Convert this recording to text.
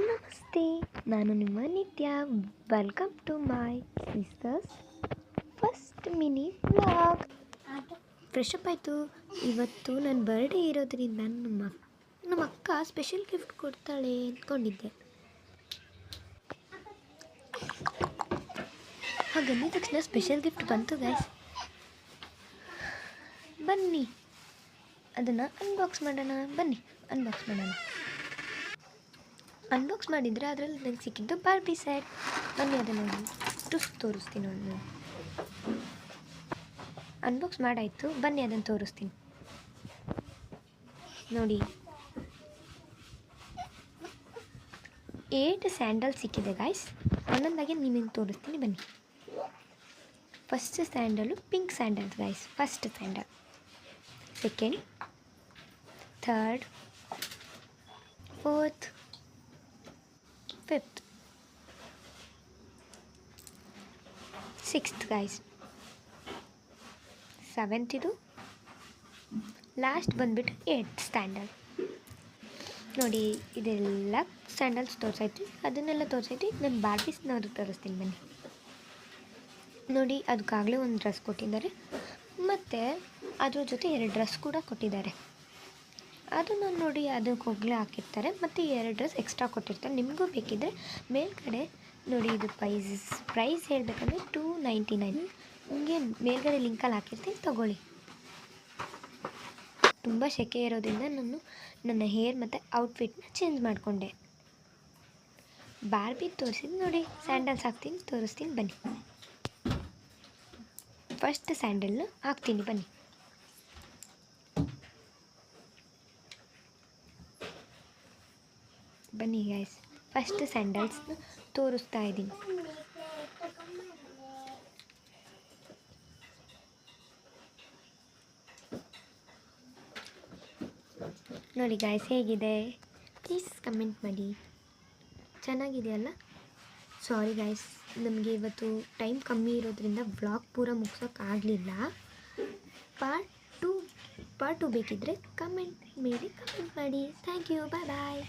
ನಮಸ್ತೆ, ನಾನು ನಿಮ್ಮ ನಿತ್ಯ. Welcome to my sisters first mini vlog. Fresh up ಆಯಿತು. ಇವತ್ತು ನನ್ನ ಬರ್ಡೇ ಇರೋದ್ರಿಂದ ನಮ್ಮ ಅಕ್ಕ ಸ್ಪೆಷಲ್ ಗಿಫ್ಟ್ ಕೊಡ್ತಾಳೆ ಅಂದ್ಕೊಂಡಿದ್ದೆ. ಹಾಗಂದ ತಕ್ಷಣ ಸ್ಪೆಷಲ್ ಗಿಫ್ಟ್ ಬಂತು ಗೈಸ್. ಬನ್ನಿ ಅದನ್ನು ಅನ್ಬಾಕ್ಸ್ ಮಾಡೋಣ. ಅನ್ಬಾಕ್ಸ್ ಮಾಡಿದರೆ ಅದರಲ್ಲಿ ನನಗೆ ಸಿಕ್ಕಿದ್ದು ಬಾರ್ಬಿ ಸೆಟ್. ಬನ್ನಿ ಅದನ್ನು ತೋರಿಸ್ತೀನಿ. ನಾನು ಅನ್ಬಾಕ್ಸ್ ಮಾಡಾಯಿತು, ಬನ್ನಿ ಅದನ್ನು ತೋರಿಸ್ತೀನಿ. ನೋಡಿ, 8 ಸ್ಯಾಂಡಲ್ ಸಿಕ್ಕಿದೆ ಗಾಯ್ಸ್. ಒಂದೊಂದಾಗಿ ನಿಮಗೆ ತೋರಿಸ್ತೀನಿ ಬನ್ನಿ. First sandal pink sandal guys. First sandal, second, third, fourth, fifth, sixth guys, seventh, ಇದು ಲಾಸ್ಟ್ ಬಂದುಬಿಟ್ಟು 8th ಸ್ಟ್ಯಾಂಡಲ್. ನೋಡಿ, ಇದೆಲ್ಲ ಸ್ಯಾಂಡಲ್ಸ್ ತೋರಿಸೈತಿ, ಅದನ್ನೆಲ್ಲ ತೋರಿಸೈತಿ. ನಾನು ಬಾರ್ಬೀಸ್ನವ್ರಿಗೆ ತೋರಿಸ್ತೀನಿ ಬನ್ನಿ. ನೋಡಿ, ಅದಕ್ಕಾಗಲೇ ಒಂದು ಡ್ರೆಸ್ ಕೊಟ್ಟಿದ್ದಾರೆ, ಮತ್ತು ಅದ್ರ ಜೊತೆ 2 ಡ್ರೆಸ್ ಕೂಡ ಕೊಟ್ಟಿದ್ದಾರೆ. ಅದನ್ನು ನೋಡಿ, ಅದಕ್ಕೆ ಹೋಗಲೇ ಹಾಕಿರ್ತಾರೆ, ಮತ್ತು 2 ಡ್ರೆಸ್ ಎಕ್ಸ್ಟ್ರಾ ಕೊಟ್ಟಿರ್ತಾರೆ. ನಿಮಗೂ ಬೇಕಿದ್ದರೆ ಮೇಲ್ಗಡೆ ನೋಡಿ, ಇದು ಪ್ರೈಸ್ ಹೇಳಬೇಕಂದ್ರೆ $299. ನಿಮಗೆ ಮೇಲ್ಗಡೆ ಲಿಂಕಲ್ಲಿ ಹಾಕಿರ್ತೀನಿ, ತಗೊಳ್ಳಿ. ತುಂಬ ಸೆಕೆ ಇರೋದ್ರಿಂದ ನಾನು ನನ್ನ ಹೇರ್ ಮತ್ತು ಔಟ್ಫಿಟ್ನ ಚೇಂಜ್ ಮಾಡಿಕೊಂಡೆ. ಬಾರ್ಬಿ ತೋರಿಸಿದ್ದು ನೋಡಿ, ಸ್ಯಾಂಡಲ್ಸ್ ಹಾಕ್ತೀನಿ, ತೋರಿಸ್ತೀನಿ ಬನ್ನಿ. ಫಸ್ಟ್ ಸ್ಯಾಂಡಲ್ನ ಹಾಕ್ತೀನಿ ಬನ್ನಿ. ಬನ್ನಿ ಗೈಸ್, ಫಸ್ಟ್ ಸ್ಯಾಂಡಲ್ಸ್ನ ತೋರಿಸ್ತಾ ಇದ್ದೀನಿ. ನೋಡಿ ಗಾಯ್ಸ್, ಹೇಗಿದೆ ಪ್ಲೀಸ್ ಕಮೆಂಟ್ ಮಾಡಿ. ಚೆನ್ನಾಗಿದೆಯಲ್ಲ? ಸಾರಿ ಗಾಯ್ಸ್, ನಮಗೆ ಇವತ್ತು ಟೈಮ್ ಕಮ್ಮಿ ಇರೋದ್ರಿಂದ ವ್ಲಾಗ್ ಪೂರ ಮುಗ್ಸೋಕ್ಕಾಗಲಿಲ್ಲ. ಪಾರ್ಟ್ ಟು ಬೇಕಿದ್ದರೆ ಕಮೆಂಟ್ ಮಾಡಿ. Thank you, bye.